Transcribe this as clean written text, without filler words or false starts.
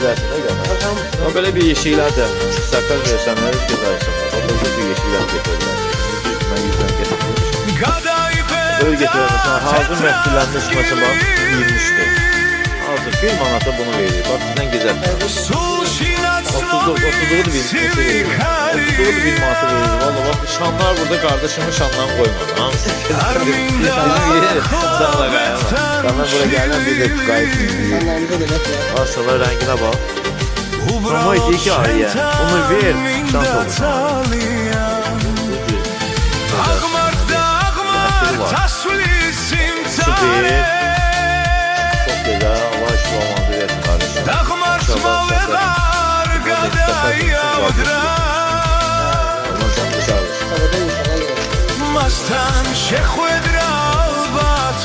bilərsən də qana. O belə bir yeşiklər də, sakal versənlər getirərsən. O da bir yeşiklər getirirlər. Mən 100'dən getirmişim. Böyle getirərsən, hazır məhsullarını mesela 23'dür. Hazır 1 manata bunu verir. Bak sizden güzel. 30'luğu da bir manata verir. Valla bak şanlar burada kardeşimin şanlarını koymadı. Hamısı. Sana kayama. Sana buraya gelen bir de gayet iyi. Maşallah rengine bak. Ama iyi ki araya. Onu ver. Şans olur. Süper. Çok güzel. Allah şifamanı versin kardeşim. İnşallah Mastan şehvedra albat